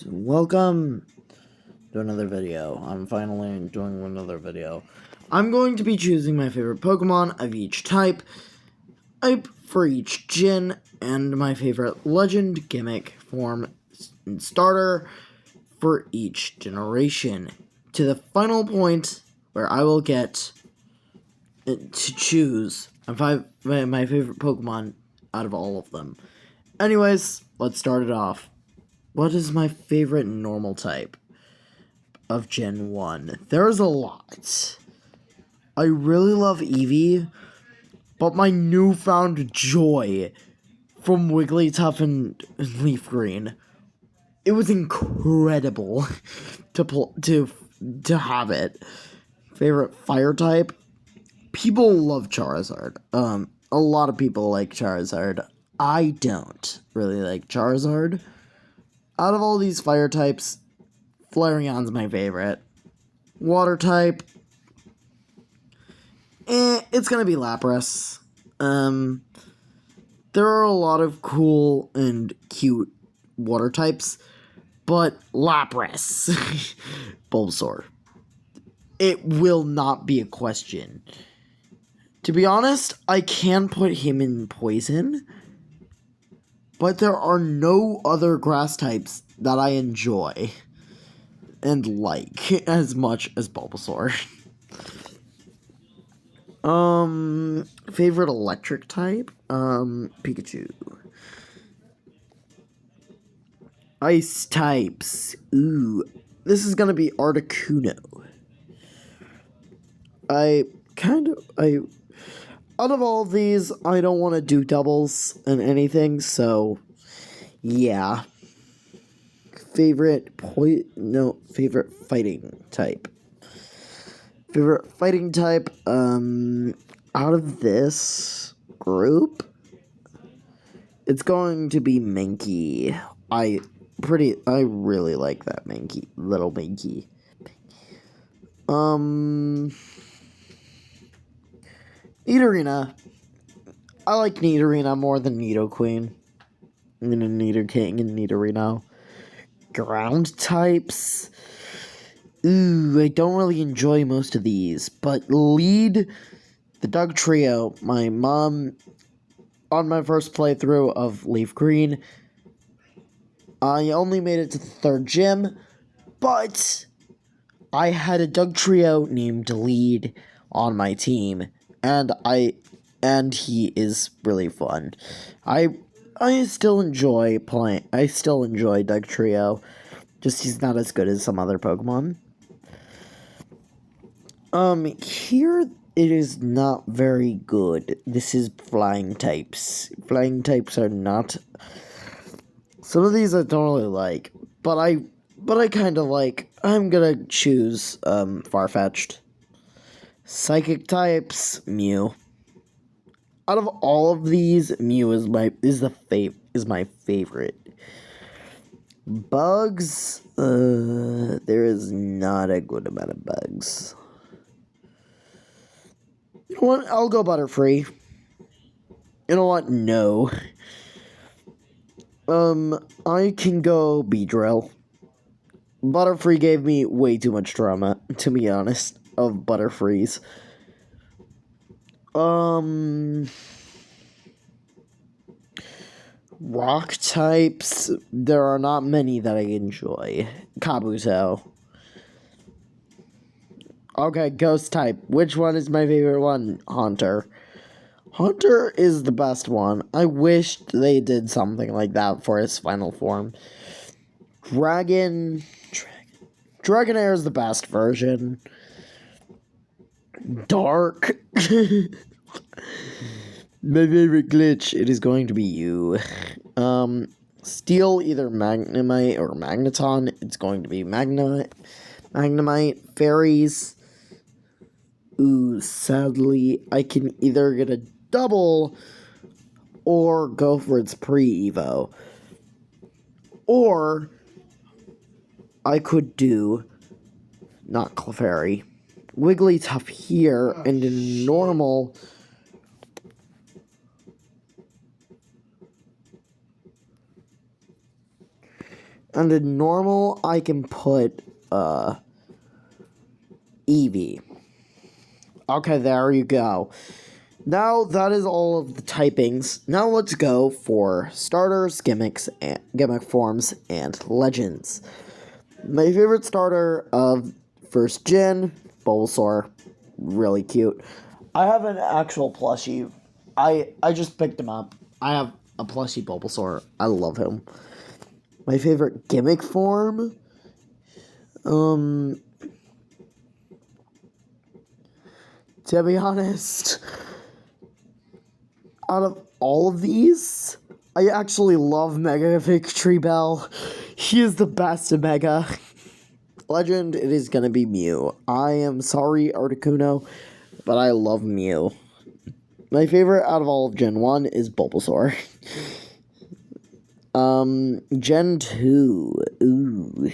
Welcome to another video. I'm finally doing another video. I'm going to be choosing my favorite Pokemon of each type for each gen, and my favorite legend, gimmick, form, and starter for each generation, to the final point where I will get to choose my favorite Pokemon out of all of them. Anyways, let's start it off. What is my favorite normal type of Gen 1? There's a lot. I really love Eevee, but my newfound joy from Wigglytuff and Leaf Green, it was incredible to have it. Favorite fire type? People love Charizard. A lot of people like Charizard. I don't really like Charizard. Out of all these fire types, Flareon's my favorite. Water type, it's gonna be Lapras. There are a lot of cool and cute water types, but Lapras, Bulbasaur, it will not be a question. To be honest, I can put him in poison, but there are no other grass types that I enjoy and like as much as Bulbasaur. Favorite electric type? Pikachu. Ice types. Ooh. This is gonna be Articuno. Out of all of these, I don't want to do doubles and anything, so, yeah. Favorite fighting type. Favorite fighting type, out of this group, it's going to be Mankey. I really like that little Mankey. Nidorina. I like Nidorina more than Nidoqueen. I'm gonna Nidoking and Nidorino. Ground types. Ooh, I don't really enjoy most of these, but lead the Dugtrio. My mom, on my first playthrough of Leaf Green, I only made it to the 3rd gym, but I had a Dugtrio named Lead on my team, and he is really fun. I still enjoy playing. I still enjoy Dugtrio. Just he's not as good as some other Pokemon. Here it is not very good. This is flying types. Flying types are not. Some of these I don't really like, but I kind of like. I'm gonna choose Farfetch'd. Psychic types, Mew. Out of all of these, Mew is my favorite. Bugs, there is not a good amount of bugs. You know what? I'll go Butterfree. You know what? No. I can go Beedrill. Butterfree gave me way too much drama, to be honest, of Butterfrees. Rock types, there are not many that I enjoy. Kabuto. Okay, ghost type. Which one is my favorite one? Haunter. Haunter is the best one. I wished they did something like that for his final form. Dragonair is the best version. Dark. My favorite glitch. It is going to be you. Steel, either Magnemite or Magneton. It's going to be Magnemite. Fairies. Ooh, sadly, I can either get a double or go for its pre-evo. Or I could do not Clefairy. Wigglytuff here, and in normal. And in normal, I can put, Eevee. Okay, there you go. Now that is all of the typings. Now let's go for starters, gimmicks, and gimmick forms, and legends. My favorite starter of first gen, Bulbasaur. Really cute. I have an actual plushie. I just picked him up. I have a plushie Bulbasaur. I love him. My favorite gimmick form? To be honest, out of all of these, I actually love Mega Victory Bell. He is the best in Mega. Legend, it is gonna be Mew. I am sorry, Articuno, but I love Mew. My favorite out of all of Gen 1 is Bulbasaur. Gen 2. Ooh.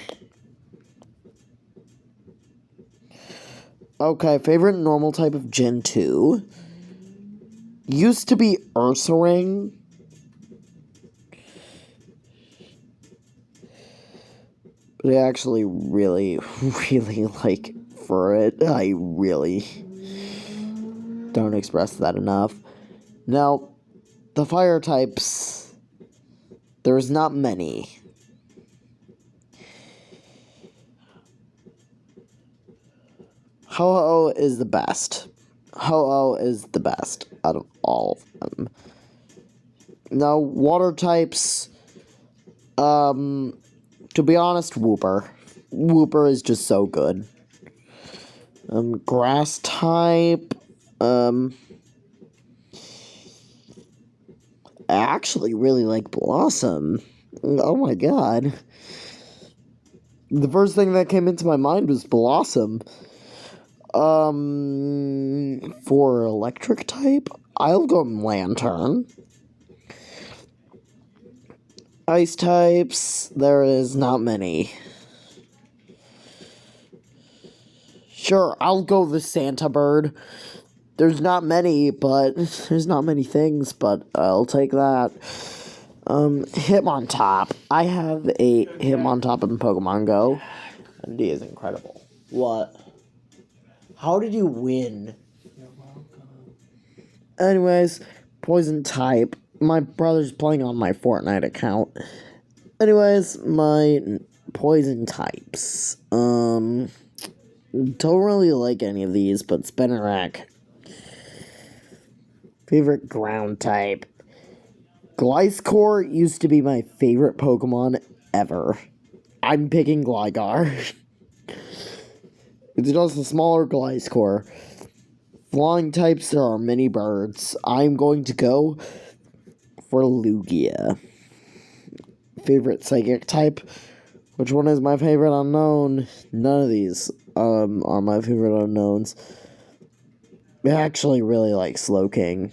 Okay, favorite normal type of Gen 2 used to be Ursaring. But I actually really like for it. I really don't express that enough. Now, the fire types, there's not many. Ho-Oh is the best. Ho-Oh is the best out of all of them. Now, water types, to be honest, Wooper. Wooper is just so good. Grass type, I actually really like Blossom. Oh my god. The first thing that came into my mind was Blossom. For electric type, I'll go Lantern. Ice types, there is not many. Sure, I'll go the Santa Bird. There's not many, but there's not many things, but I'll take that. Hitmontop. I have a Hitmontop in Pokemon Go, and he is incredible. What? How did you win? You're welcome. Anyways, poison type. My brother's playing on my Fortnite account. Anyways, my poison types. Don't really like any of these, but Spinarak. Favorite ground type. Gliscor used to be my favorite Pokemon ever. I'm picking Gligar. It's just a smaller Gliscor. Flying types, there are many birds. I'm going to go for Lugia. Favorite psychic type? Which one is my favorite unknown? None of these are my favorite unknowns. I actually really like Slowking.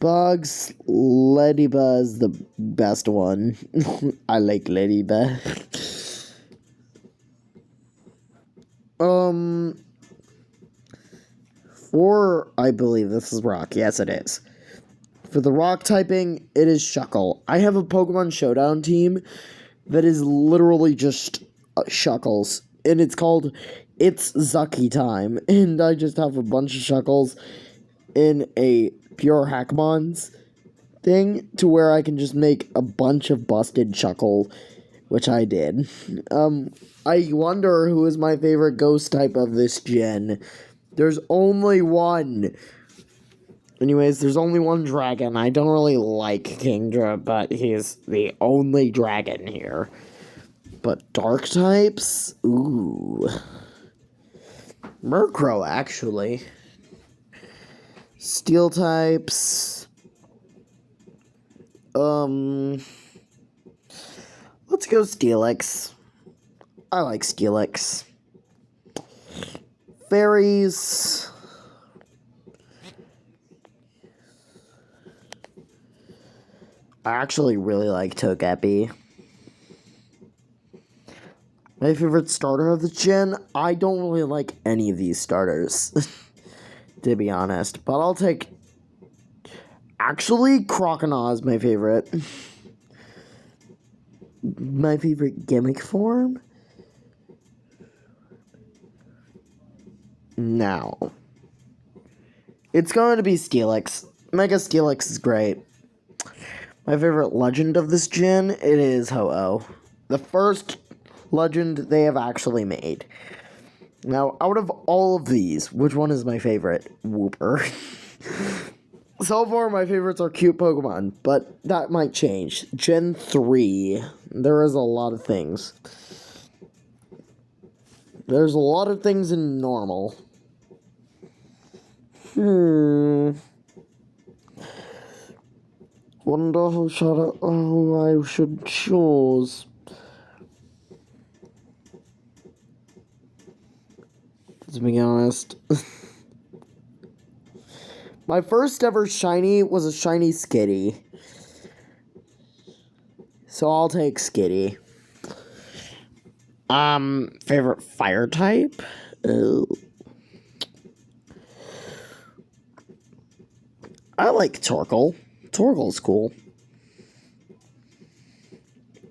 Bugs, Ladybug is the best one. I like Ladybug. For, I believe this is rock. Yes, it is. For the rock typing, it is Shuckle. I have a Pokemon Showdown team that is literally just Shuckles. And it's called It's Zucky Time. And I just have a bunch of Shuckles in a pure Hackmons thing to where I can just make a bunch of busted Shuckle, which I did. I wonder who is my favorite ghost type of this gen. There's only one. Anyways, there's only one dragon. I don't really like Kingdra, but he's the only dragon here. But dark types? Ooh. Murkrow, actually. Steel types. Let's go Steelix. I like Steelix. Fairies. I actually really like Togepi. My favorite starter of the gen? I don't really like any of these starters, to be honest. But I'll take... Actually, Croconaw is my favorite. my favorite gimmick form? Now, it's going to be Steelix. Mega Steelix is great. My favorite legend of this gym, it is Ho-Oh. The first legend they have actually made. Now, out of all of these, which one is my favorite? Wooper. So far, my favorites are cute Pokemon, but that might change. Gen 3, there is a lot of things. There's a lot of things in normal. Wonder who I should choose. To be honest. My first ever shiny was a shiny Skitty. So I'll take Skitty. Favorite fire type? I like Torkoal. Torkoal's cool.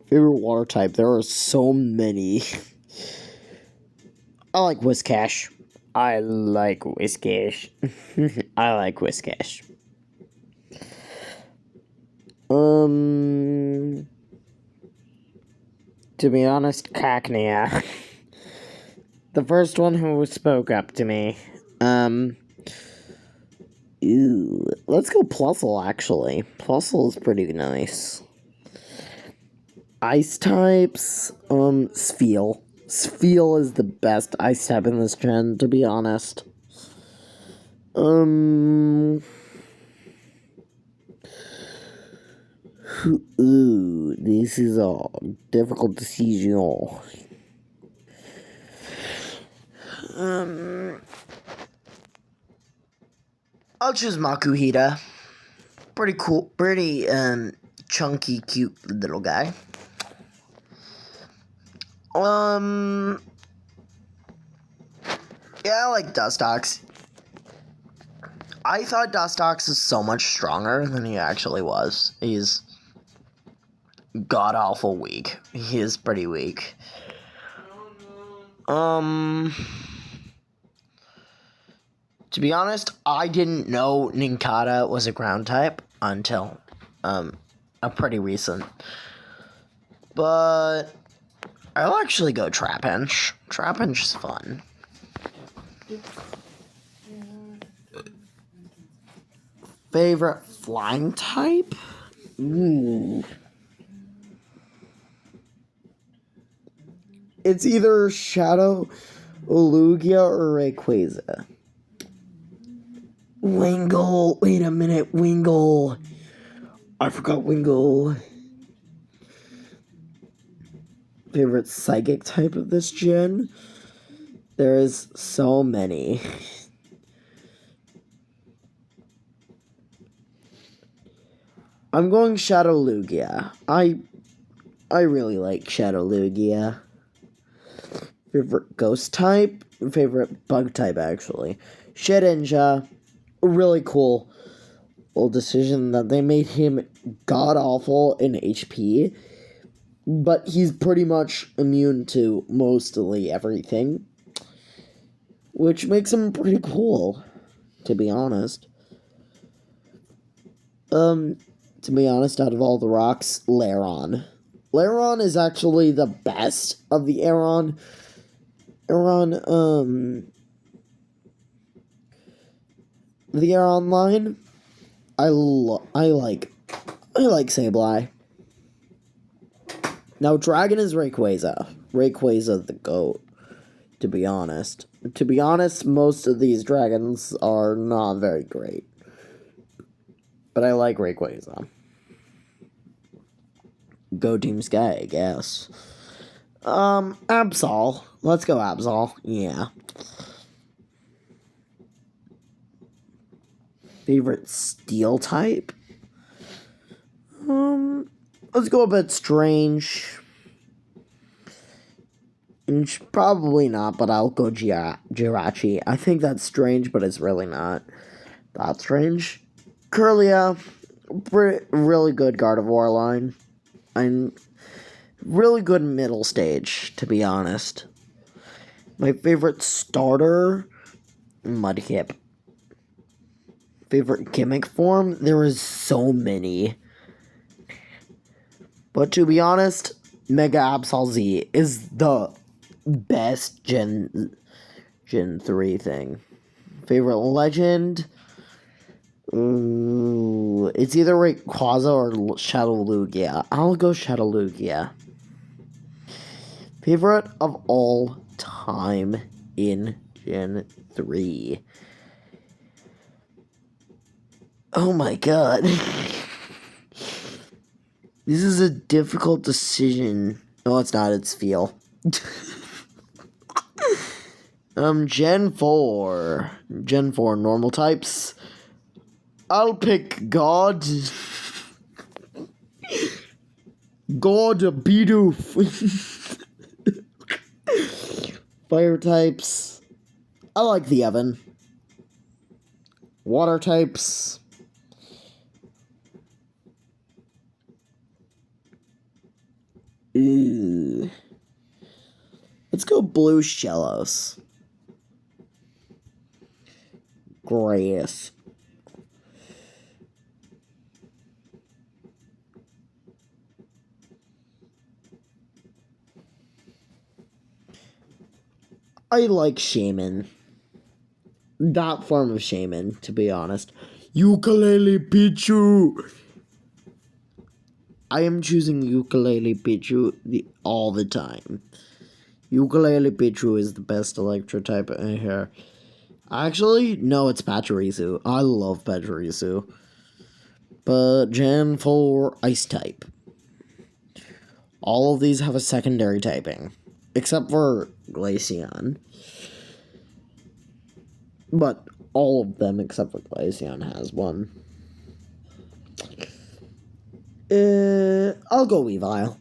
Favorite water type? There are so many. I like Whiscash. I like Whiscash. I like Whiscash. To be honest, Cacnea. The first one who spoke up to me. Let's go Plusle, actually. Plusle is pretty nice. Ice types, Spheal. Spheal is the best ice type in this gen, to be honest. This is a difficult decision. I'll choose Makuhita. Pretty cool, pretty, chunky, cute little guy. Yeah, I like Dustox. I thought Dustox was so much stronger than he actually was. He's god-awful weak. He is pretty weak. To be honest, I didn't know Nincada was a ground type until, a pretty recent. But I'll actually go Trapinch. Trapinch is fun. Favorite flying type? It's either Shadow, Lugia, or Rayquaza. Wingull. Wait a minute. Wingull. I forgot Wingull. Favorite psychic type of this gen? There is so many. I'm going Shadow Lugia. I really like Shadow Lugia. Favorite ghost type? Favorite bug type, actually. Shedinja. Really cool little decision that they made him god-awful in HP. But he's pretty much immune to mostly everything. Which makes him pretty cool, to be honest. To be honest, out of all the rocks, Lairon. Lairon is actually the best of the Aeron. The Aeron line. I like Sableye. Now, Dragon is Rayquaza. Rayquaza the GOAT, to be honest. To be honest, most of these dragons are not very great. But I like Rayquaza. Go Team Sky, I guess. Absol. Let's go Absol. Yeah. Favorite steel type? Let's go a bit strange. Probably not, but I'll go Jirachi. I think that's strange, but it's really not that strange. Kirlia, really good Gardevoir line. I'm really good middle stage, to be honest. My favorite starter, Mudkip. Favorite gimmick form, there is so many. But to be honest, Mega Absol Z is the best Gen 3 thing. Favorite legend? Ooh, it's either Rayquaza or Shadow Lugia. I'll go Shadow Lugia. Favorite of all time in Gen 3. Oh my god. This is a difficult decision. No, it's not. It's Feel. Gen 4. Gen 4 normal types. I'll pick God. God Bidoof. Fire types. I like the Evan. Water types. Ooh. Let's go Blue Shellos. Grass. I like Shaman. That form of Shaman, to be honest. Ukulele Pichu! I am choosing Ukulele Pichu all the time. Ukulele Pichu is the best electro type in here. Actually, no, it's Pachirisu. I love Pachirisu. But Gen 4 Ice type. All of these have a secondary typing. Except for Glaceon. But all of them except for Glaceon has one. I'll go Weavile.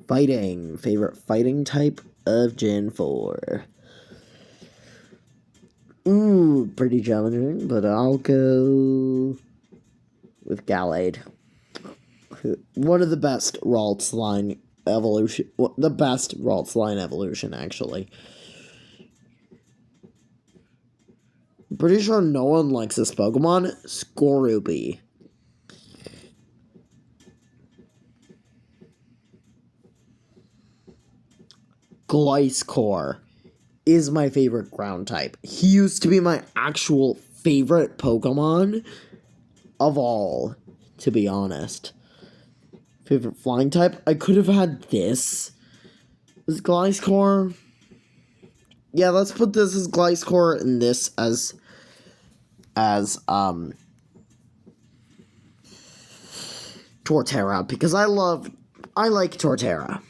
Fighting. Favorite fighting type of Gen 4. Ooh, pretty challenging, but I'll go with Gallade. One of the best Ralts line evolution. The best Ralts line evolution, actually. I'm pretty sure no one likes this Pokemon. Skorupi. Gliscor is my favorite ground type. He used to be my actual favorite Pokemon of all, to be honest. Favorite flying type? I could have had this. Is Gliscor? Yeah, let's put this as Gliscor and this as Torterra, because I like Torterra.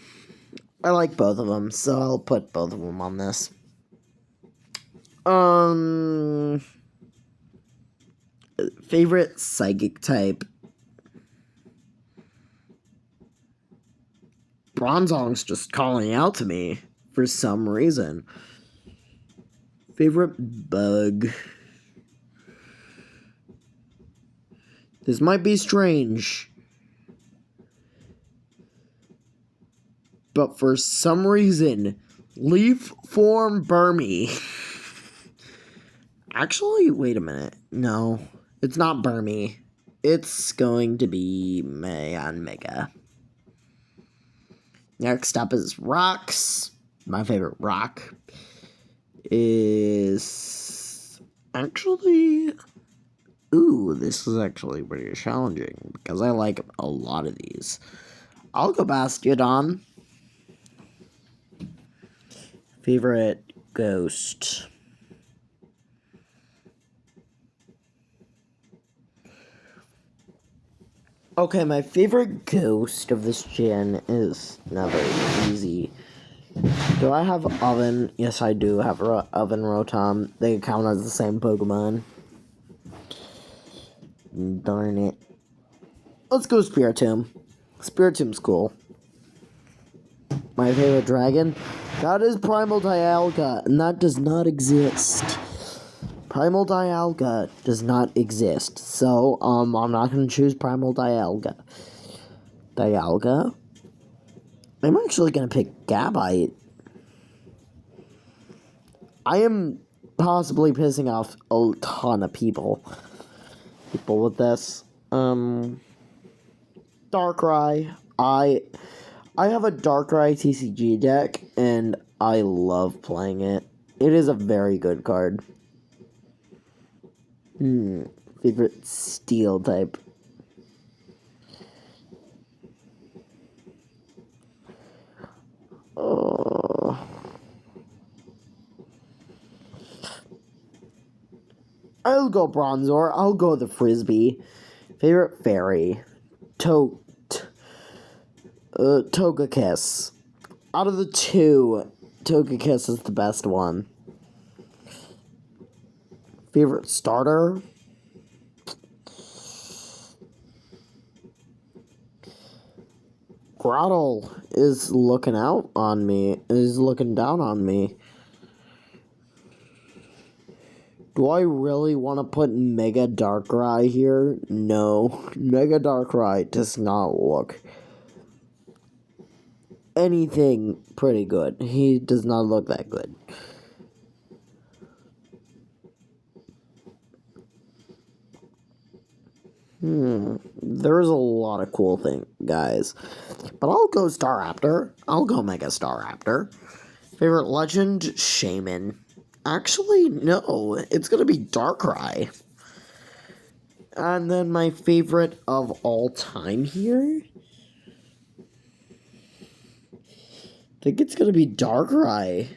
I like both of them, so I'll put both of them on this. Favorite psychic type? Bronzong's just calling out to me for some reason. Favorite bug? This might be strange, but for some reason, Leaf Form Burmy. Actually, wait a minute. No, it's not Burmy. It's going to be Mayan Mega. Next up is rocks. My favorite rock is actually... Ooh, this is actually pretty challenging because I like a lot of these. I'll go Bastiodon. Favorite ghost. Okay, my favorite ghost of this gen is not very easy. Do I have Oven? Yes, I do have Oven Rotom. They count as the same Pokemon. Darn it. Let's go Spiritomb. Spiritomb's cool. My favorite dragon? That is Primal Dialga, and that does not exist. Primal Dialga does not exist, so, I'm not gonna choose Primal Dialga. Dialga? I'm actually going to pick Gabite. I am possibly pissing off a ton of people with this. Darkrai. I have a Darkrai TCG deck, and I love playing it. It is a very good card. Favorite Steel type. I'll go Bronzor. I'll go the Frisbee. Favorite fairy. Togekiss. Out of the two, Togekiss is the best one. Favorite starter? Groudle is looking out on me. Is looking down on me. Do I really want to put Mega Darkrai here? No. Mega Darkrai does not look anything pretty good. He does not look that good. There's a lot of cool things, guys. But I'll go Staraptor. I'll go Mega Staraptor. Favorite legend? Shaman. Actually, no. It's going to be Darkrai. And then my favorite of all time here? I think it's going to be Darkrai.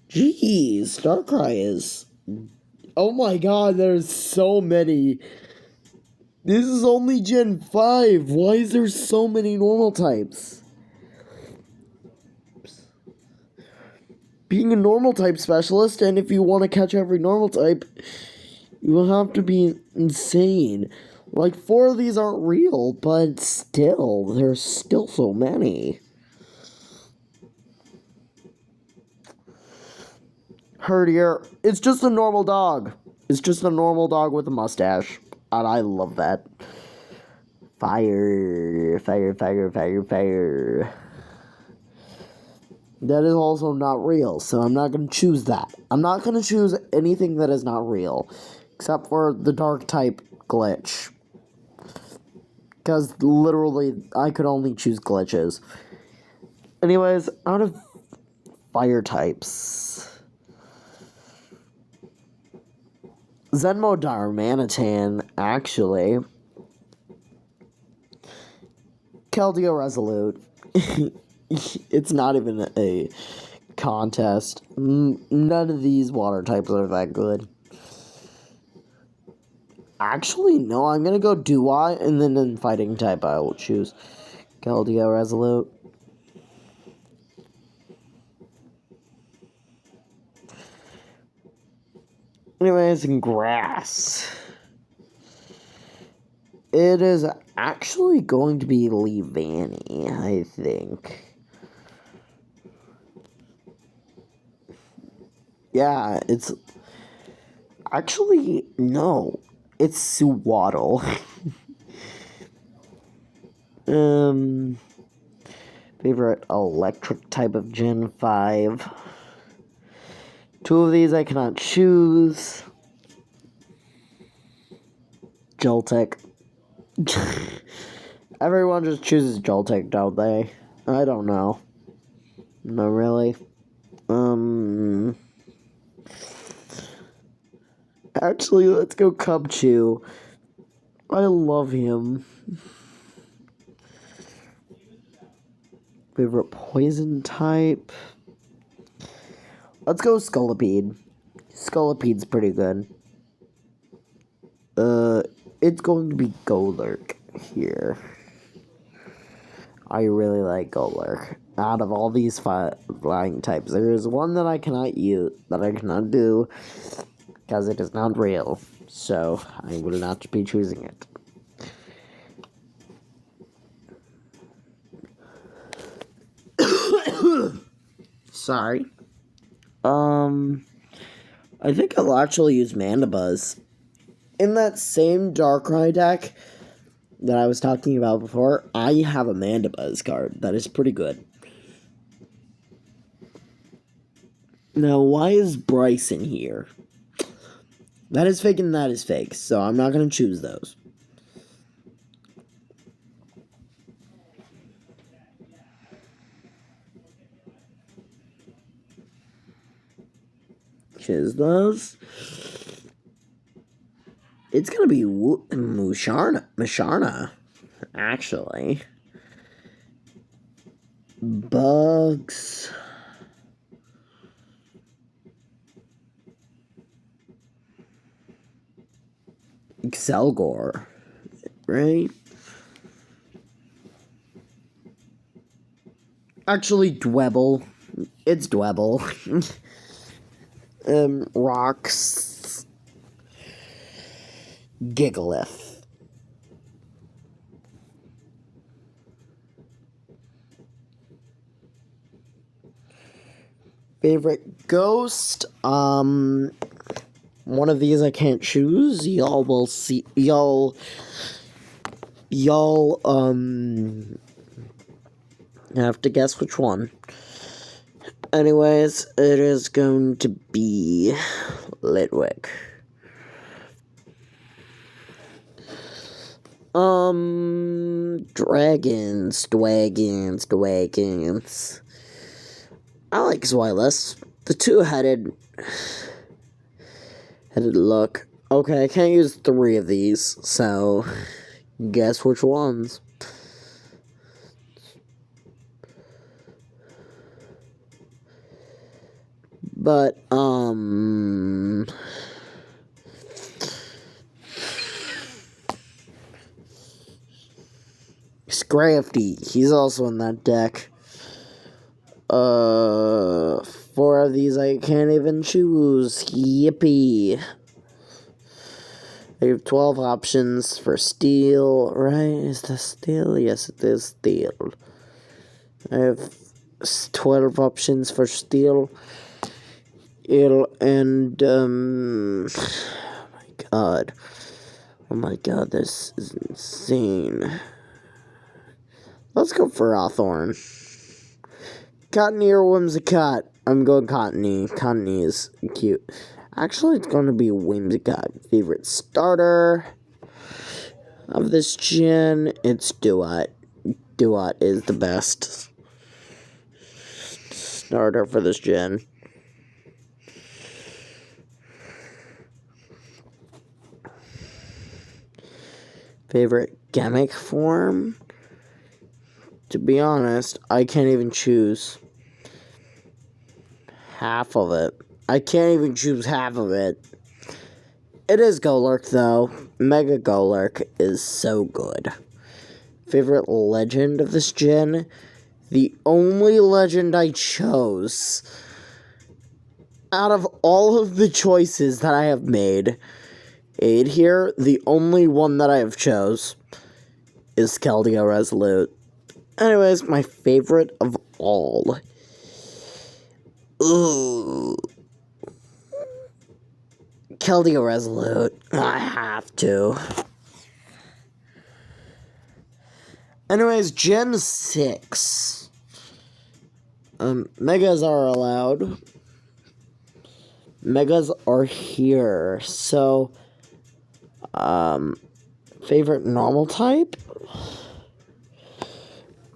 Jeez, Darkrai is... Oh my god, there's so many. This is only Gen 5. Why is there so many normal types? Being a normal type specialist, and if you want to catch every normal type, you will have to be insane. Like, 4 of these aren't real, but still, there's still so many. Herdier, it's just a normal dog. It's just a normal dog with a mustache. And I love that. Fire. That is also not real, so I'm not going to choose that. I'm not going to choose anything that is not real. Except for the dark type glitch. Because literally, I could only choose glitches. Anyways, out of fire types... Zenmo Darmanitan, actually. Keldeo Resolute. It's not even a contest. None of these water types are that good. Actually, no, I'm gonna go Dewey, and then in fighting type I will choose Keldeo Resolute. Anyways, in grass. It is actually going to be Leavanny, I think. Yeah, it's... Actually, no. It's Sewaddle. Favorite electric type of Gen 5. 2 of these I cannot choose. Joltik. Everyone just chooses Joltik, don't they? I don't know. No, really. Actually, let's go Cubchoo. I love him. Favorite poison type? Let's go Scolipede. Scolipede's pretty good. It's going to be Golurk here. I really like Golurk. Out of all these flying types, there is one that I cannot use, that I cannot do, because it is not real. So, I will not be choosing it. Sorry. I think I'll actually use Mandibuzz. In that same Darkrai deck, that I was talking about before, I have a Mandibuzz card. That is pretty good. Now, why is Bryson here? That is fake and that is fake, so I'm not going to choose those. Choose those. It's going to be Musharna, actually. Bugs. Excelgor, right? Actually, Dwebble. It's Dwebble. Rocks. Gigalith. Favorite ghost? One of these I can't choose. Y'all will see. Y'all have to guess which one. Anyways, it is going to be Litwick. Dragons. I like Zweilous. The two-headed look. Okay, I can't use 3 of these, so guess which ones. But, Scrafty, he's also in that deck. 4 of these I can't even choose. Yippee. I have 12 options for steel, right? Is this steel? Yes, it is steel. I have 12 options for steel. And, oh my god, this is insane. Let's go for Hawthorne. Cottonee or Whimsicott? I'm going Cottonee. Cottonee is cute. Actually, it's going to be Whimsicott. Favorite starter of this gen? It's Duat. Duat is the best starter for this gen. Favorite gimmick form? To be honest, I can't even choose half of it. I can't even choose half of it. It is Golurk, though. Mega Golurk is so good. Favorite legend of this gen? The only legend I chose out of all of the choices that I have made here, the only one that I have chose is Keldeo Resolute. Anyways, my favorite of all. Ooh. Keldeo Resolute. I have to. Anyways, Gen 6. Megas are allowed. Megas are here. So, favorite normal type?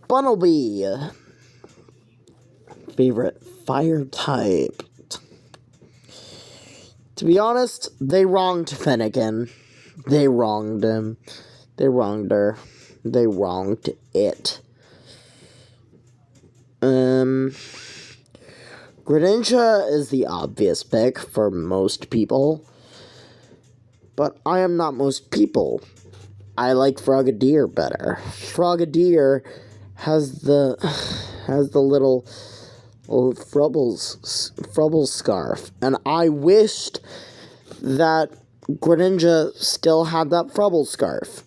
Bunnelby. Favorite fire type? To be honest, they wronged Finnegan. They wronged him. They wronged her. They wronged it. Greninja is the obvious pick for most people. But I am not most people. I like Frogadier better. Frogadier has the little Frubbles scarf, and I wished that Greninja still had that Frubble scarf.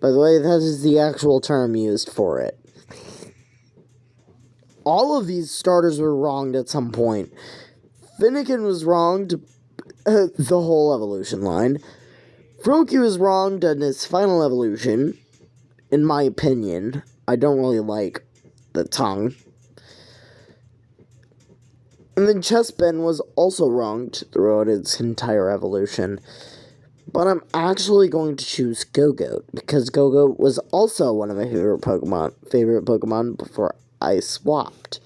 By the way, that is the actual term used for it. All of these starters were wronged at some point. Finnegan was wronged the whole evolution line. Froakie is wronged in its final evolution, in my opinion. I don't really like the tongue. And then Chespin was also wronged throughout its entire evolution. But I'm actually going to choose Gogoat, because Gogoat was also one of my favorite Pokemon before I switched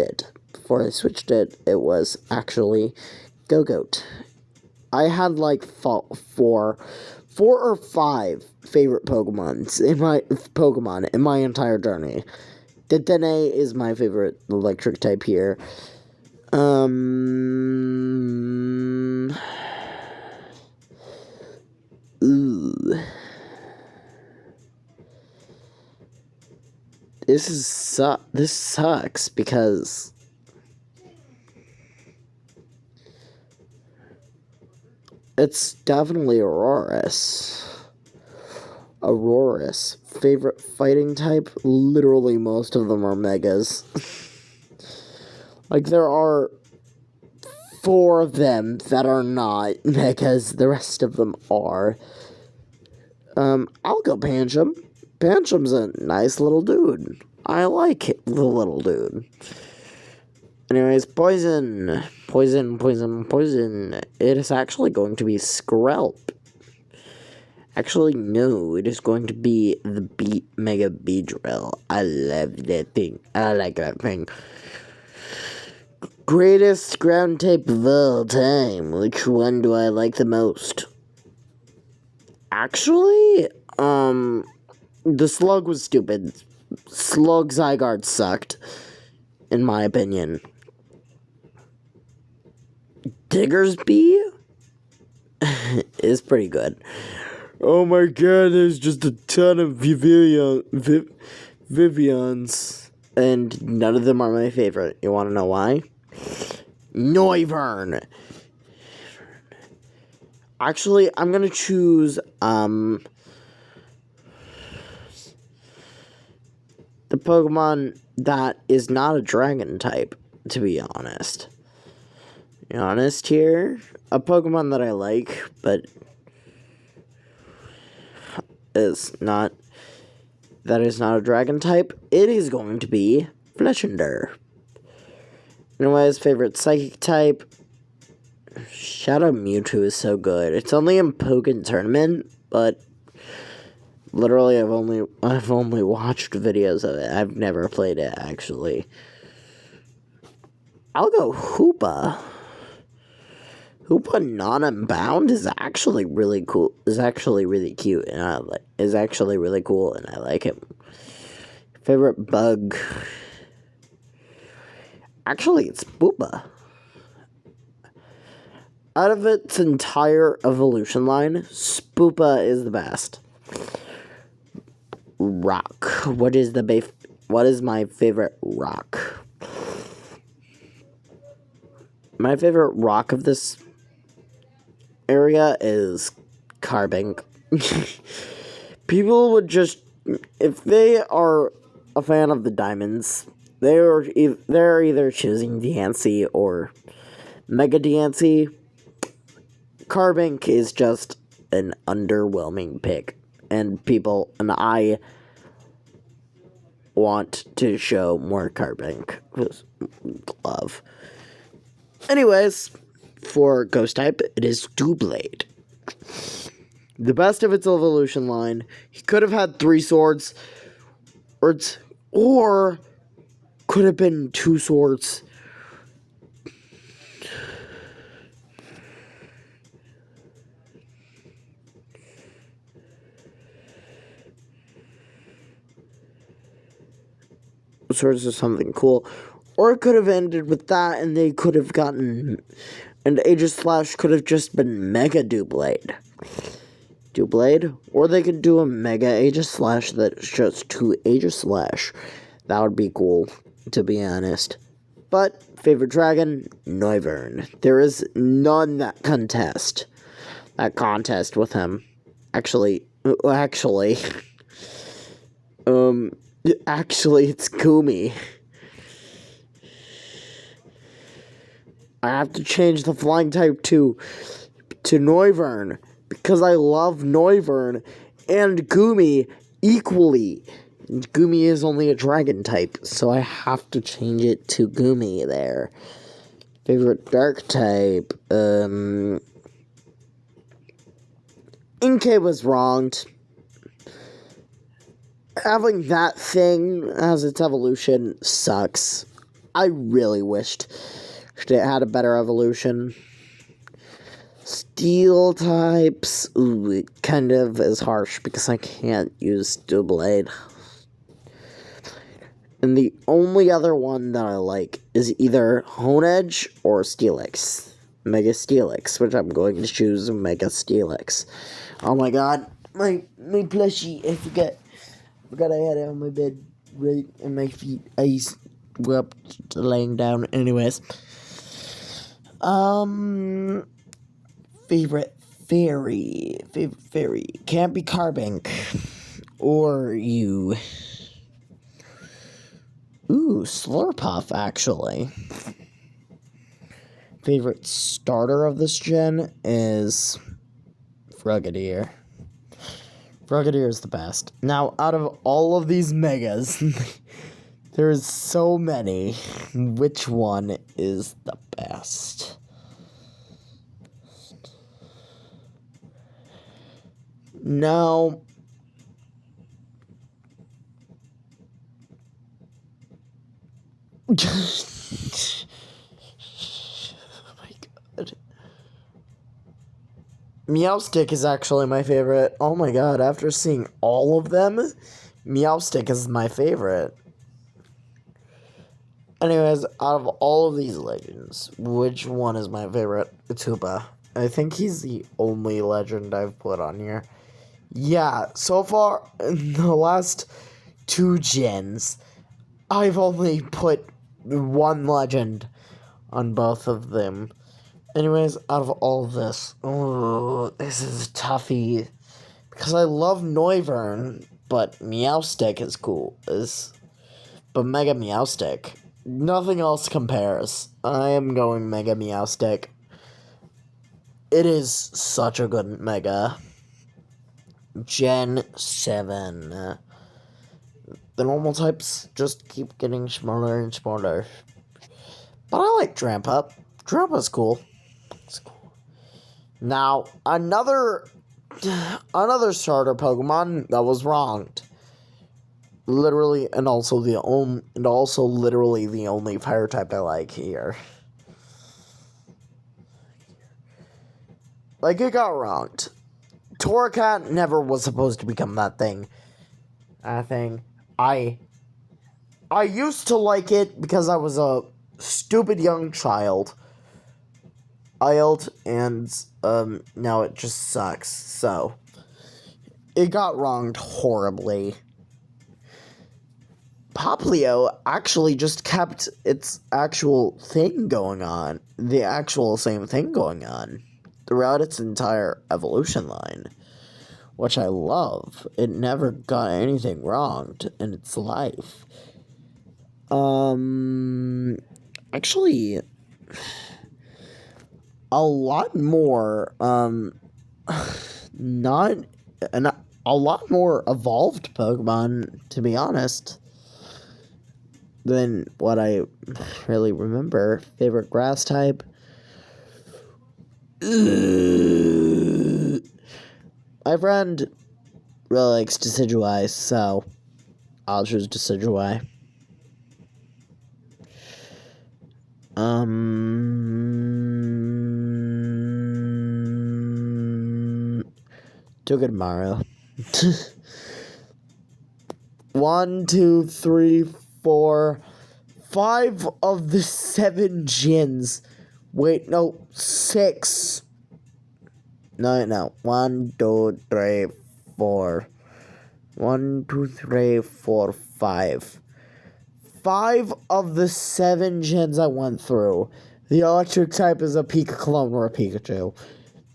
it. Before I switched it, it was actually Gogoat. I had like four or five favorite Pokemon in my entire journey. Dedenne is my favorite electric type here. Ooh. This sucks because it's definitely Aurorus. Favorite fighting type? Literally most of them are Megas. Like, there are 4 of them that are not Megas. The rest of them are. I'll go Pancham. Pancham's a nice little dude. I like the little dude. Anyways, poison. It is actually going to be Skrelp. Actually, no, it is going to be the Mega Beedrill. I love that thing. I like that thing. Greatest ground type of all time. Which one do I like the most? Actually, the Slug was stupid. Slug Zygarde sucked, in my opinion. Diggersby is pretty good. Oh my god, there's just a ton of Vivians, and none of them are my favorite. You want to know why? Noivern. Actually, I'm gonna choose, the Pokemon that is not a dragon type, to be honest. Here, a Pokemon that I like, but is not a dragon type, it is going to be Fletchinder. Anyways, favorite psychic type, Shadow Mewtwo is so good. It's only in Pokken Tournament, but literally I've only watched videos of it. I've never played it, actually. I'll go Hoopa. Hoopa non-unbound is actually really cool. Is actually really cute, and is actually really cool, and I like him. Favorite bug? Actually, it's Boopa. Out of its entire evolution line, Spoopa is the best. Rock. What is my favorite rock? My favorite rock of this area is Carbink. People would just, if they are a fan of the diamonds, they're either choosing Diancie or Mega Diancie. Carbink is just an underwhelming pick, and I want to show more Carbink love. Anyways, for Ghost type, it is Doublade. The best of its evolution line. He could have had 3 swords, or could have been 2 swords. Swords or something cool. Or it could have ended with that, and they could have gotten, and Aegislash could have just been Mega Doublade. Or they could do a Mega Aegislash that's just 2 Aegislash. That would be cool, to be honest. But, favorite dragon, Noivern. There is none that contest with him. Actually, it's Goomy. I have to change the flying type to Noivern, because I love Noivern and Goomy equally. And Goomy is only a dragon type, so I have to change it to Goomy there. Favorite dark type, Inkay was wronged. Having that thing as its evolution sucks. I really wished it had a better evolution. Steel types, ooh, it kind of is harsh because I can't use Steel Blade. And the only other one that I like is either Honedge or Steelix. Mega Steelix, which I'm going to choose Mega Steelix. Oh my god, my plushie, I forgot I had it on my bed, right, and my feet, I were up laying down, anyways. Favorite fairy, can't be Carbink, or you. Ooh, Slurpuff, actually. Favorite starter of this gen is Frogadier. Frogadier is the best. Now, out of all of these megas, there's so many. Which one is the best? Now, oh my god. Meowstic is actually my favorite. Oh my god, after seeing all of them, Meowstic is my favorite. Anyways, out of all of these legends, which one is my favorite? It's Hoopa. I think he's the only legend I've put on here. Yeah, so far, in the last 2 gens, I've only put 1 legend on both of them. Anyways, out of all of this, oh, this is toughy. Because I love Noivern, but Meowstic is cool. But Mega Meowstic, nothing else compares. I am going Mega Meowstic. It is such a good Mega. Gen 7. The normal types just keep getting smaller and smaller. But I like Drampa. Drampa's cool. It's cool. Now, another starter Pokemon that was wronged. Literally, and also literally the only fire type I like here. Like, it got wronged. Torracat never was supposed to become that thing. I used to like it because I was a stupid young child. And now it just sucks. So, it got wronged horribly. Popplio actually just kept its actual thing going on. The actual same thing going on throughout its entire evolution line. Which I love. It never got anything wronged in its life. Actually, a lot more, not, and a lot more evolved Pokemon, to be honest, than what I really remember. Favorite grass type? My friend really likes Decidueye, so I'll choose Decidueye. Togedemaru. 1, 2, 3, 4, 5 of the 7 gens. Wait, no, 6. No. 1, 2, 3, 4. 1, 2, 3, 4, 5. 5 of the 7 gens I went through. The electric type is a Pika clone or a Pikachu.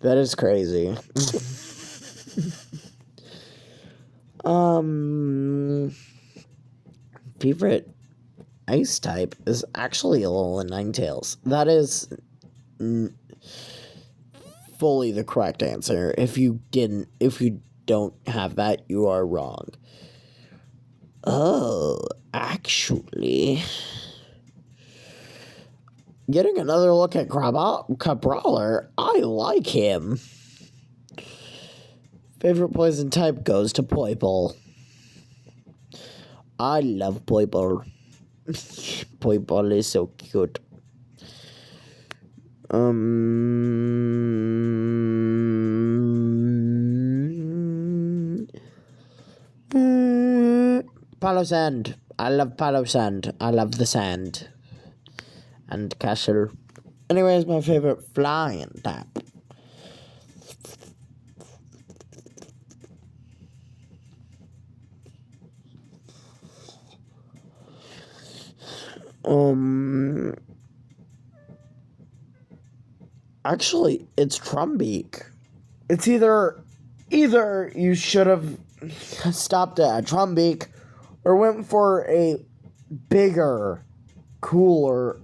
That is crazy. Favorite ice type is actually Alolan Ninetales. That is fully the correct answer. If you don't have that, you are wrong. Oh, actually, getting another look at Cabrawler, I like him. Favorite poison type goes to Poipole. I love Poipole. Poipole is so cute. Palossand. I love Palossand. I love the sand. And castle. Anyways, my favorite flying type. Actually, it's Trumbeak. It's either you should have stopped at Trumbeak or went for a bigger, cooler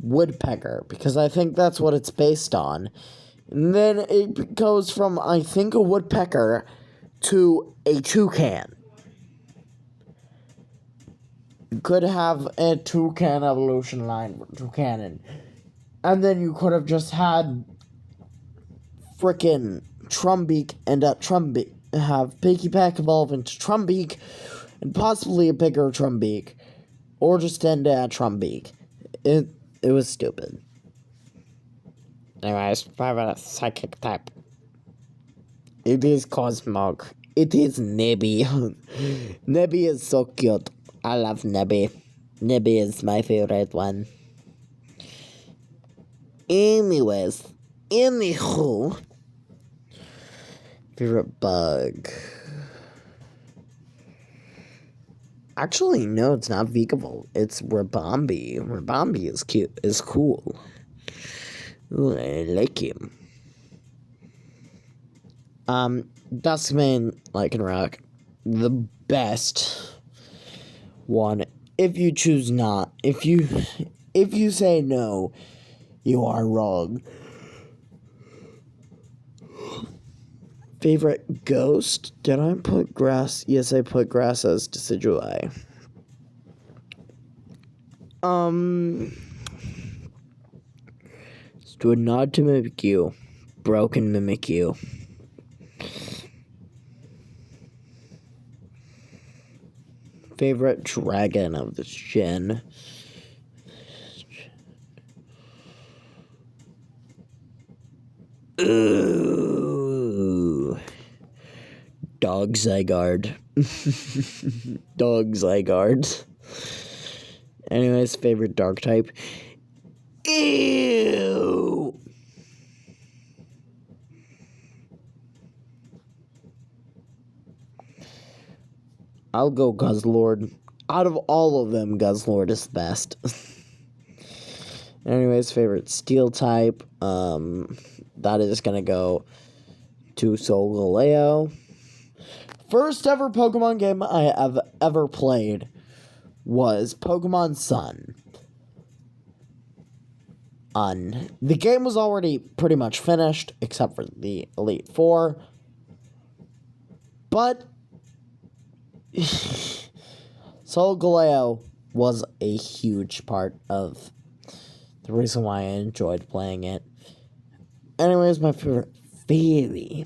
woodpecker, because I think that's what it's based on. And then it goes from, I think, a woodpecker to a toucan. You could have a toucan evolution line for toucanon. And then you could have just had frickin' Trumbeak end up Trumbeak. Have Pikipek evolve into Trumbeak, and possibly a bigger Trumbeak. Or just end at Trumbeak. It was stupid. Anyways, favorite psychic type. It is Cosmog. It is Nebby. Nebby is so cute. I love Nebby. Nebby is my favorite one. Anyways, anywho, favorite bug. Actually, no, it's not Vikavolt. It's Ribombee. Ribombee is cute. Is cool. Ooh, I like him. Duskmane Lycanroc, the best one. If you choose not, if you say no, you are wrong. Favorite ghost? Did I put grass? Yes, I put grass as Decidueye. Let's do a nod to Mimikyu. Broken Mimikyu. Favorite dragon of this gen? Ooh. Dog Zygarde. Dog Zygarde. Anyways, favorite dark type? Ew. I'll go Guzzlord. Out of all of them, Guzzlord is the best. Anyways, favorite steel type. That is gonna go to Solgaleo. First ever Pokemon game I have ever played was Pokemon Sun. The game was already pretty much finished, except for the Elite Four. But Solgaleo was a huge part of the reason why I enjoyed playing it. Anyways, my favorite fairy.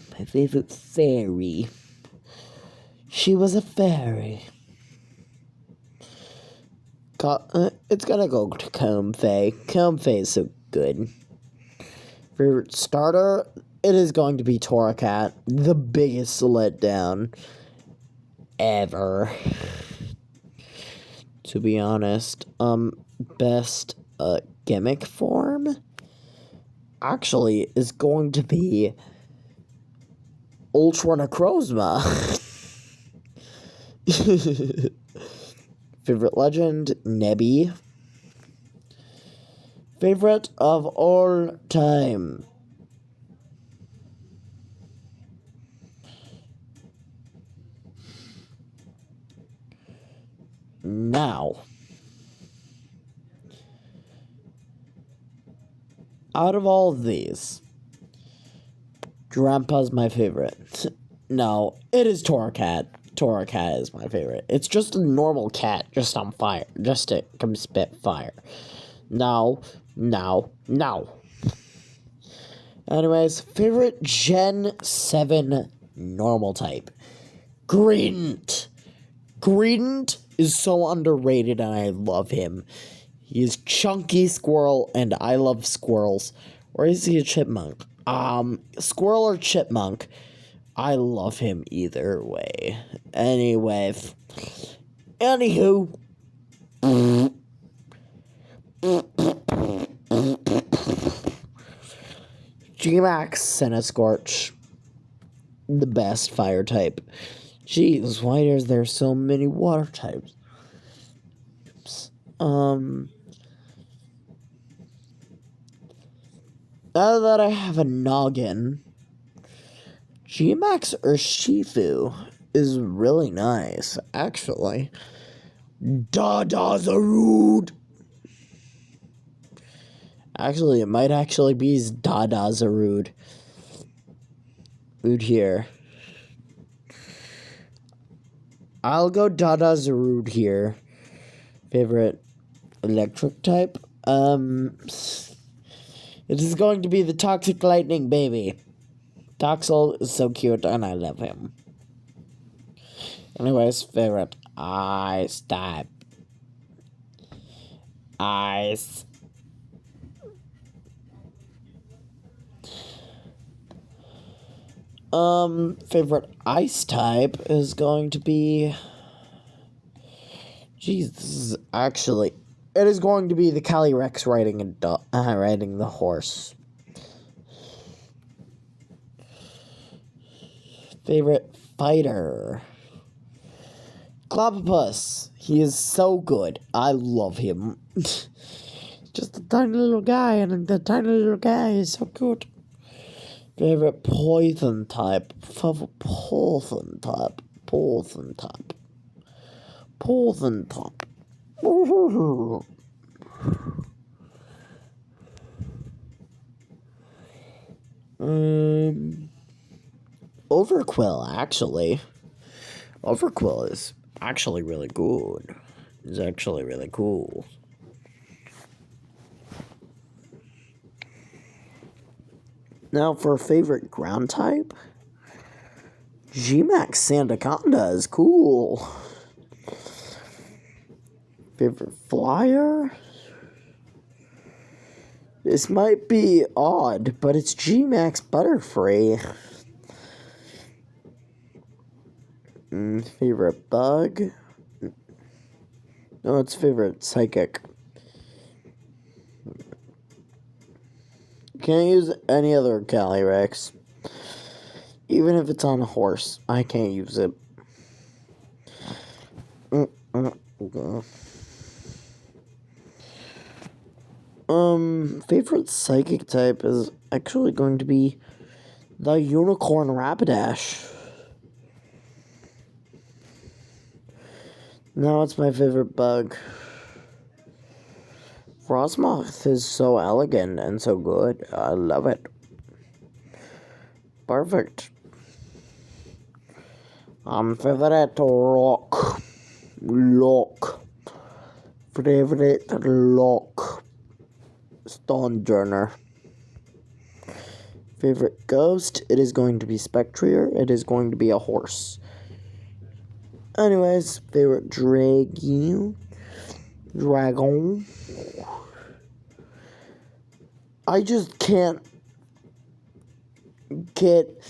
She was a fairy. It's gonna go to Comfey. Comfey is so good. Favorite starter? It is going to be Torracat. The biggest letdown ever. To be honest. Best gimmick form? Actually, is going to be Ultra Necrozma. Favorite legend? Nebby. Favorite of all time? Now, out of all of these, Grandpa's my favorite. No, it is Torracat. Torracat is my favorite. It's just a normal cat, just on fire. Just to come spit fire. No. Anyways, favorite Gen 7 normal type. Greedent. Greedent is so underrated and I love him. He is chunky squirrel and I love squirrels. Or is he a chipmunk? Squirrel or chipmunk. I love him either way. Anywho. G-Max Centiskorch. The best fire type. Jeez, why is there so many water types? Now that I have a noggin, G-Max Urshifu is really nice, actually. Dadazarude! Actually, it might actually be Dadazarude. Rude here. I'll go Dadazarude here. Favorite electric type? It is going to be the Toxic Lightning baby. Toxel is so cute and I love him. Anyways, favorite ice type. Ice. Favorite ice type is going to be... Jeez, this is actually... It is going to be the Calyrex riding the horse. Favorite fighter. Clobbopus. He is so good. I love him. Just a tiny little guy, and the tiny little guy is so good. Favorite poison type. Poison type. Overquill, actually. Overquill is actually really good. It's actually really cool. Now, for a favorite ground type, G-Max Sandaconda is cool. Favorite flyer? This might be odd, but it's G-Max Butterfree. Favorite bug? No, it's favorite psychic. Can't use any other Calyrex. Even if it's on a horse, I can't use it. Favorite psychic type is actually going to be the Unicorn Rapidash. Now it's my favorite bug. Frostmoth is so elegant and so good. I love it. Perfect. Favorite rock. Favorite lock. Stonejourner. Favorite ghost. It is going to be Spectrier. It is going to be a horse. Anyways, favorite dragon. I just can't get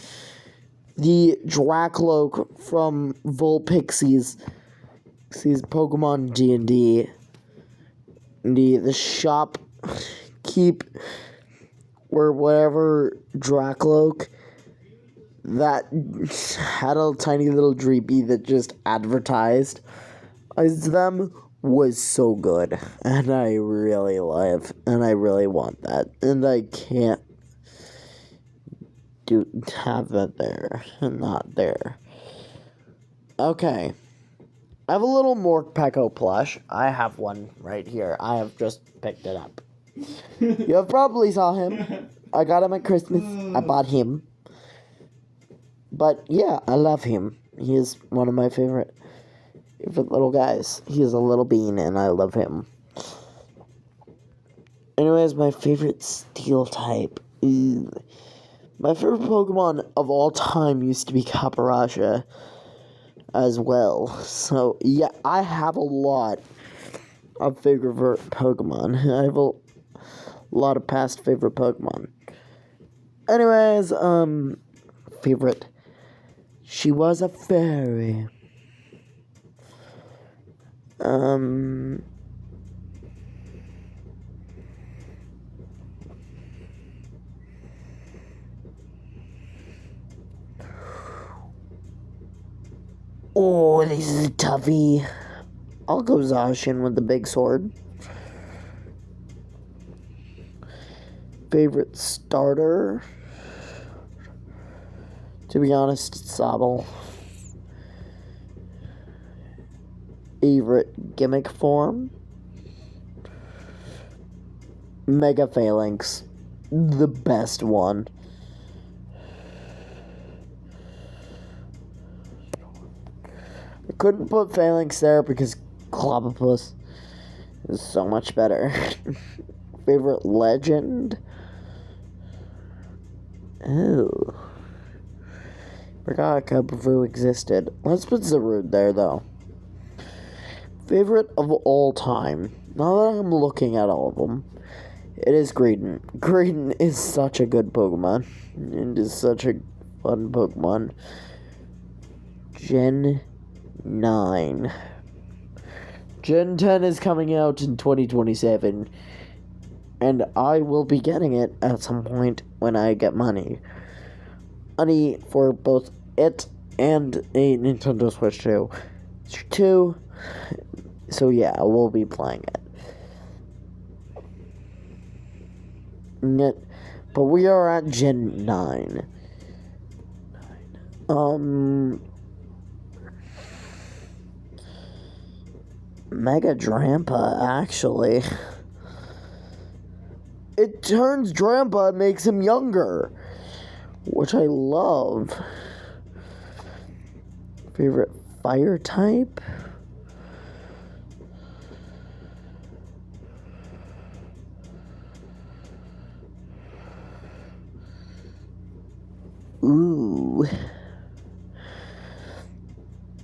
the Dracloak from Vulpixie's Pokemon D&D. The shop keep or whatever Dracloak that had a tiny little dreepy that just advertised as them was so good, and I really love, and I really want that, and I can't have that there, and not there. Okay, I have a little Morpeko plush. I have one right here. I have just picked it up. You have probably saw him. I got him at Christmas. I bought him. But yeah, I love him. He is one of my favorite little guys. He is a little bean, and I love him. Anyways, my favorite steel type. Ooh. My favorite Pokemon of all time used to be Caparasha as well. So, yeah, I have a lot of favorite Pokemon. I have a lot of past favorite Pokemon. Anyways, favorite. She was a fairy. Oh, this is a toughie. I'll go Zacian with the big sword. Favorite starter? To be honest, it's Sobble. Favorite gimmick form? Mega Phalanx. The best one. I couldn't put Phalanx there because Clobbopus is so much better. Favorite legend? Oh. Forgot Cubberfoo existed. Let's put Zarude there, though. Favorite of all time. Now that I'm looking at all of them, it is Greedent. Greedent is such a good Pokemon. It is such a fun Pokemon. Gen 9. Gen 10 is coming out in 2027. And I will be getting it at some point when I get money. Money for both it and a Nintendo Switch 2. So yeah, I will be playing it. But we are at Gen 9. Mega Drampa, actually. It turns Drampa and makes him younger, which I love. Favorite fire type? Ooh.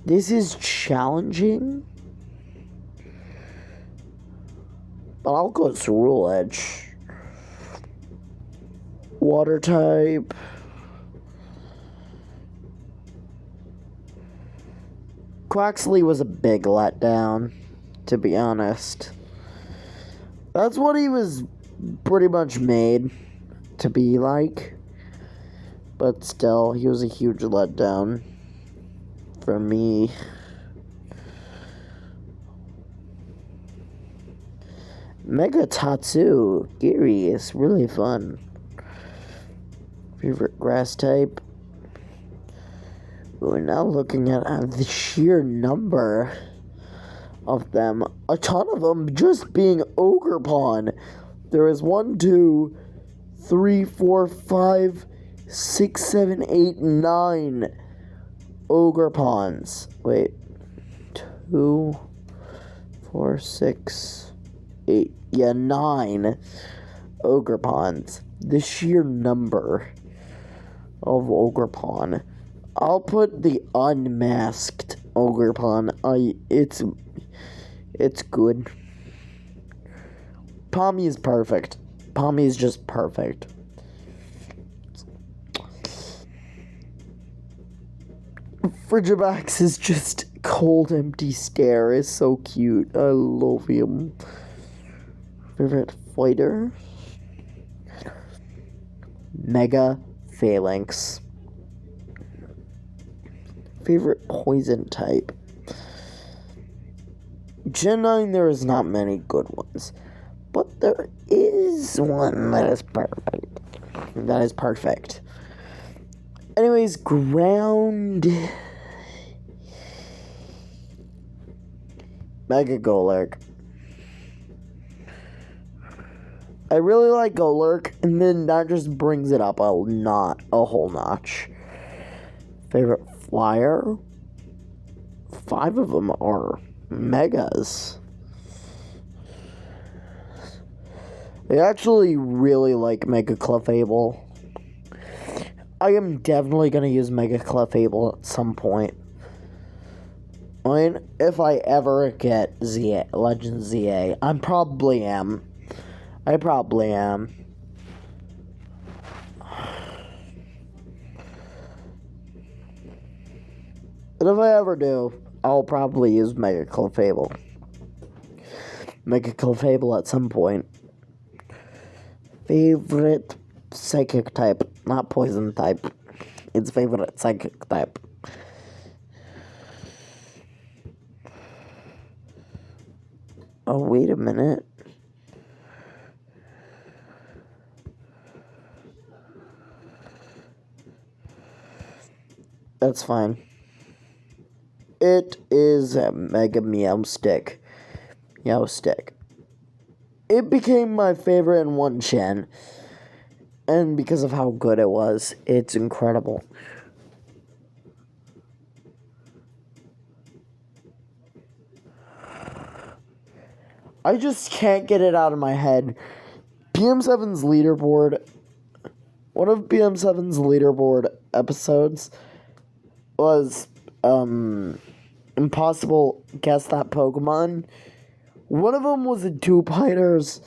This is challenging. But I'll go Cerulean Edge. Water type. Quaxley was a big letdown, to be honest. That's what he was pretty much made to be like. But still, he was a huge letdown for me. Mega Tatsu, Geary is really fun. Favorite grass type? We're now looking at the sheer number of them. A ton of them just being Ogerpon. There is 1, 2, 3, 4, 5, 6, 7, 8, 9 Ogerpons. Wait. 2, 4, 6, 8. Yeah, 9 Ogerpons. The sheer number of Ogerpon. I'll put the unmasked Ogerpon. It's good. Palmy is perfect. Palmy is just perfect. Frigibax is just cold, empty stare. Is so cute. I love him. Favorite fighter? Mega Phalanx. Favorite poison type? Gen 9, there is not many good ones. But there is one that is perfect. That is perfect. Anyways, ground. Mega Golurk. I really like Golurk, and then that just brings it up a whole notch. Favorite flyer? 5 of them are megas. I actually really like Mega Clefable. I am definitely going to use Mega Clefable at some point. I mean, if I ever get ZA, Legend ZA, I probably am. But if I ever do, I'll probably use Mega Clefable. Mega Clefable at some point. Favorite psychic type, not poison type. It's favorite psychic type. Oh, wait a minute. That's fine. It is a Mega Meowstic. It became my favorite in 1 gen. And because of how good it was, it's incredible. I just can't get it out of my head. BM7's leaderboard, one of BM7's leaderboard episodes was, Impossible Guess That Pokemon. One of them was a Dewpider's,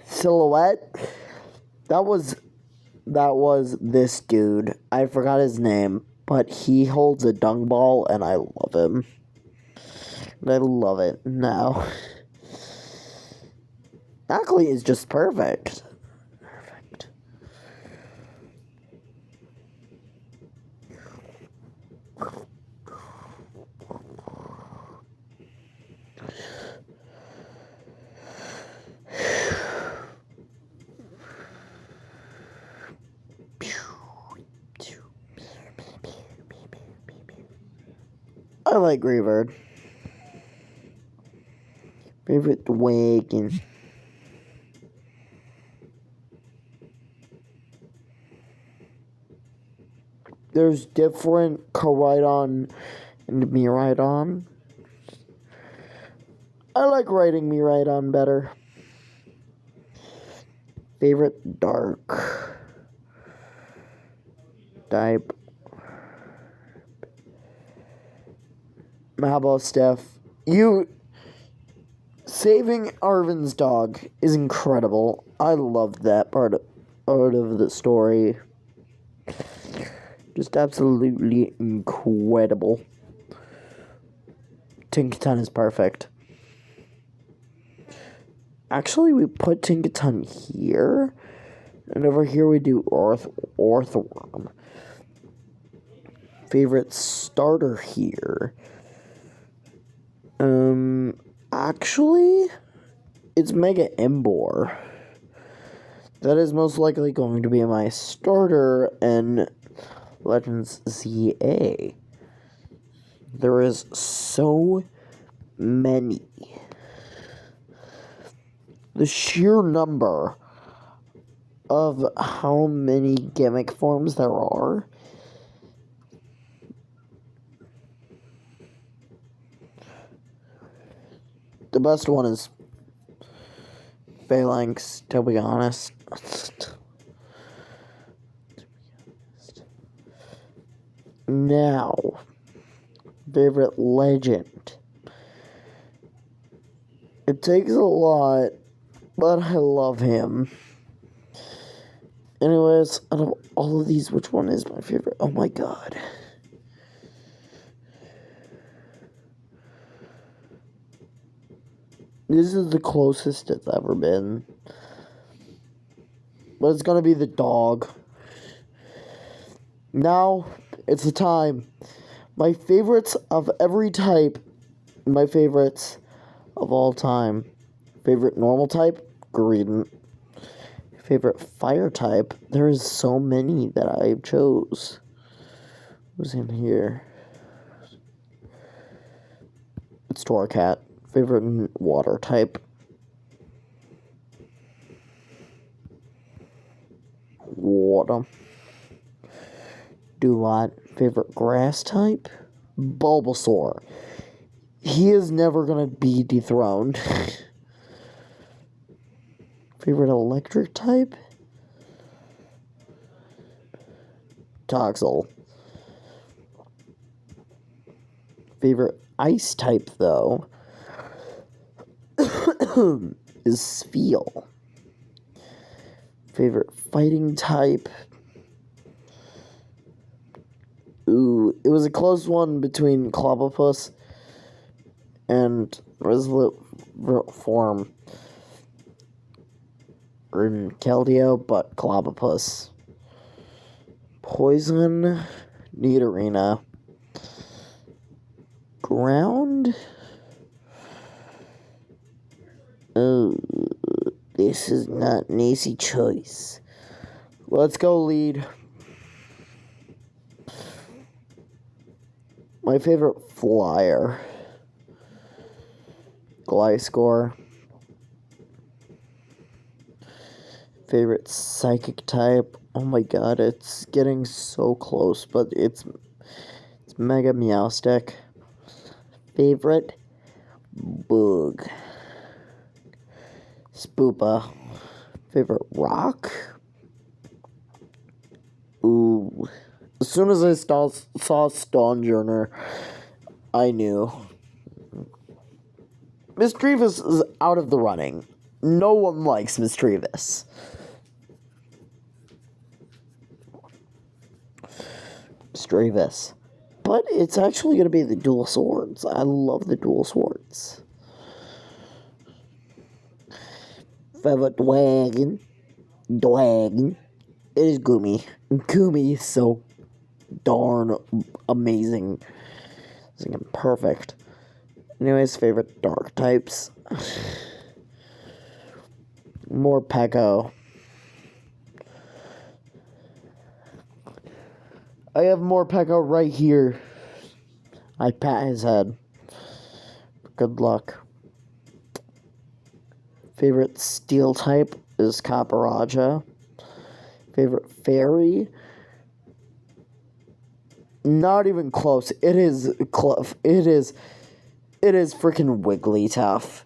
silhouette. That was this dude. I forgot his name, but he holds a dung ball, and I love him. And I love it now. Ackley is just perfect. I like Greybird. Favorite wagon. There's different Koraidon and Miraidon. I like riding Miraidon better. Favorite dark type. Mahabosteph. Saving Arven's dog is incredible. I love that part of the story. Just absolutely incredible. Tinkaton is perfect. Actually, we put Tinkaton here. And over here we do Orthworm. Favorite starter here. Actually, it's Mega Emboar. That is most likely going to be my starter in Legends ZA. There is so many. The sheer number of how many gimmick forms there are. The best one is Phalanx, to be honest. Now, favorite legend. It takes a lot, but I love him. Anyways, out of all of these, which one is my favorite? Oh my god. This is the closest it's ever been. But it's gonna be the dog. Now, it's the time. My favorites of every type. My favorites of all time. Favorite normal type? Greedent. Favorite fire type? There is so many that I chose. Who's in here? It's Torracat. Favorite water type? water. Duat. Favorite grass type? Bulbasaur. He is never gonna be dethroned. Favorite electric type? Toxel. Favorite ice type, though, is Spheal. Favorite fighting type? Ooh, it was a close one between Clobbopus and Resolute form in Keldeo, but Clobbopus. Poison, Nidorina. Ground? Oh, this is not an easy choice. Let's go lead. My favorite flyer. Gliscor. Favorite psychic type. Oh my god, it's getting so close, but it's Mega Meowstic. Favorite bug. Spoopa. Favorite rock? Ooh. As soon as I saw Stonjourner, I knew. Misdreavus is out of the running. No one likes Misdreavus. Misdreavus. But it's actually going to be the dual swords. I love the dual swords. Favorite Dwagon. It is Goomy. Goomy is so darn amazing. It's like perfect. Anyways, favorite dark types. Morpeko. I have Morpeko right here. I pat his head. Good luck. Favorite steel type is Caparaja. Favorite fairy? Not even close. It is freaking Wigglytuff.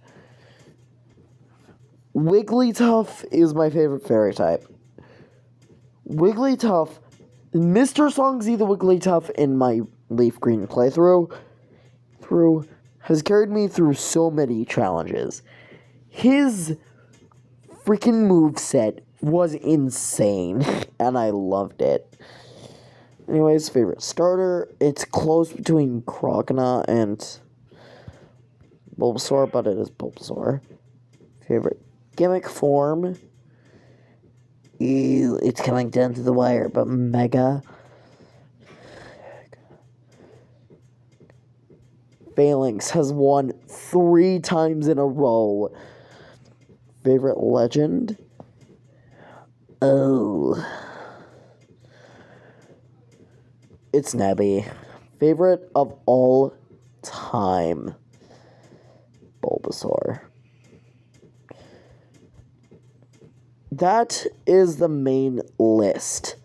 Wigglytuff is my favorite fairy type. Wigglytuff, Mr. Songzy the Wigglytuff in my Leaf Green playthrough has carried me through so many challenges. His freaking moveset was insane, and I loved it. Anyways, favorite starter, it's close between Croagna and Bulbasaur, but it is Bulbasaur. Favorite gimmick form, ew, it's coming down to the wire, but Mega. Phalanx has won 3 times in a row. Favorite legend? Oh. It's Nebby. Favorite of all time? Bulbasaur. That is the main list.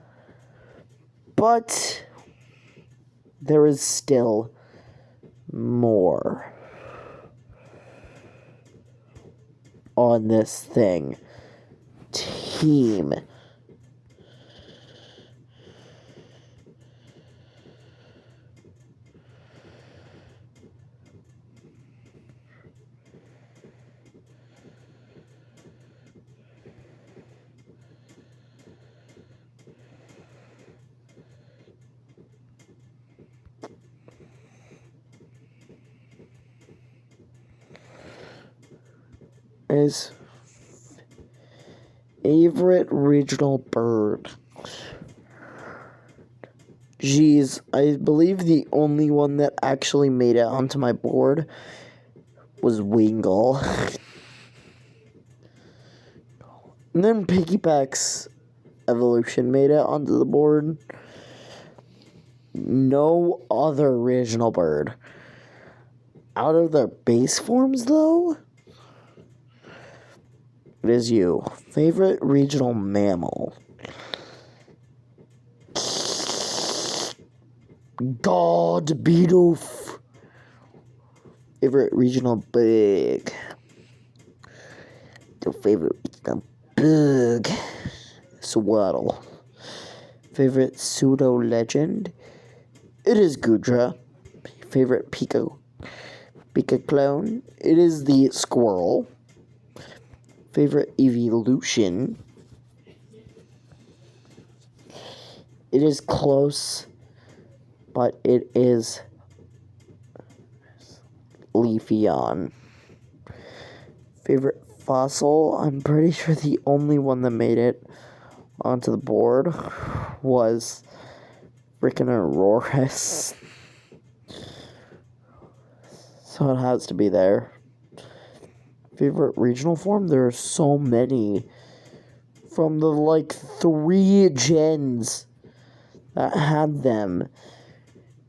But there is still more on this thing. Team. Is favorite regional bird. Geez, I believe the only one that actually made it onto my board was Wingull. And then Piggyback's evolution made it onto the board. No other regional bird. Out of their base forms, though? It is you. Favorite regional mammal. God Bidoof. Favorite regional bug. The favorite regional bug. Swaddle. Favorite pseudo legend. It is Goodra. Favorite Pika clone. It is the squirrel. Favorite evolution. It is close, but it is Leafeon. Favorite fossil. I'm pretty sure the only one that made it onto the board was freaking Aurorus. So it has to be there. Favorite regional form? There are so many. From the, 3 gens that had them.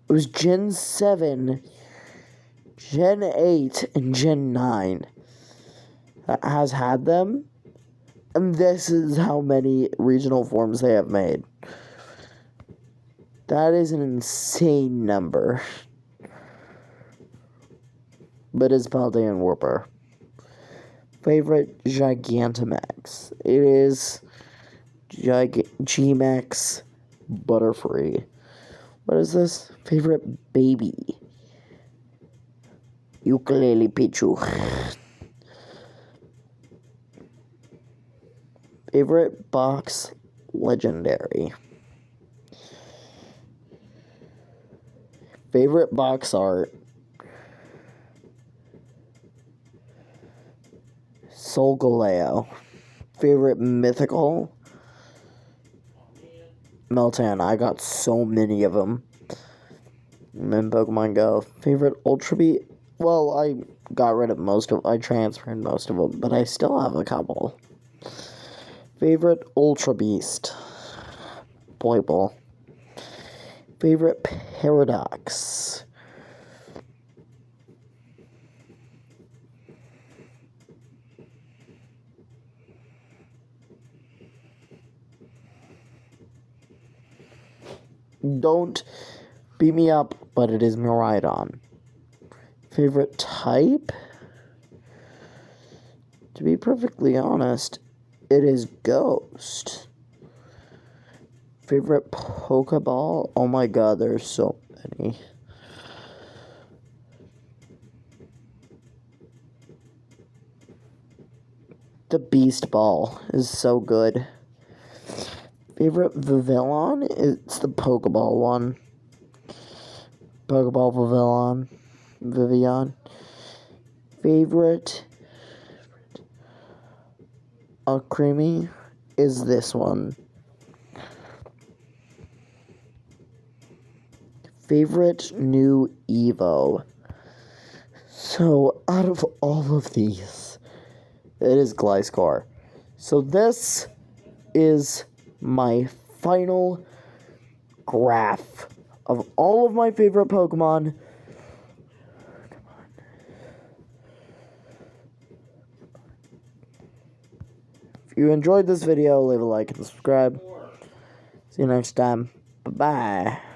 It was Gen 7, Gen 8, and Gen 9 that has had them. And this is how many regional forms they have made. That is an insane number. But it's Paldean Warper. Favorite Gigantamax. It is G-Max Butterfree. What is this? Favorite baby. Ukulele Pichu. Favorite box legendary. Favorite box art. Solgaleo. Favorite mythical. Meltan. I got so many of them in Pokemon Go. Favorite Ultra Beast. Well, I got rid of I transferred most of them, but I still have a couple. Favorite Ultra Beast. Boible. Favorite Paradox. Don't beat me up, but it is Miraidon. Favorite type? To be perfectly honest, it is Ghost. Favorite Pokeball? Oh my god, there's so many. The Beast Ball is so good. Favorite Vivillon? It's the Pokeball one. Pokeball Vivillon. Favorite Creamy is this one. Favorite new Evo. So, out of all of these, it is Gliscor. So this is my final graph of all of my favorite Pokemon. If you enjoyed this video, leave a like and subscribe. See you next time. Bye-bye.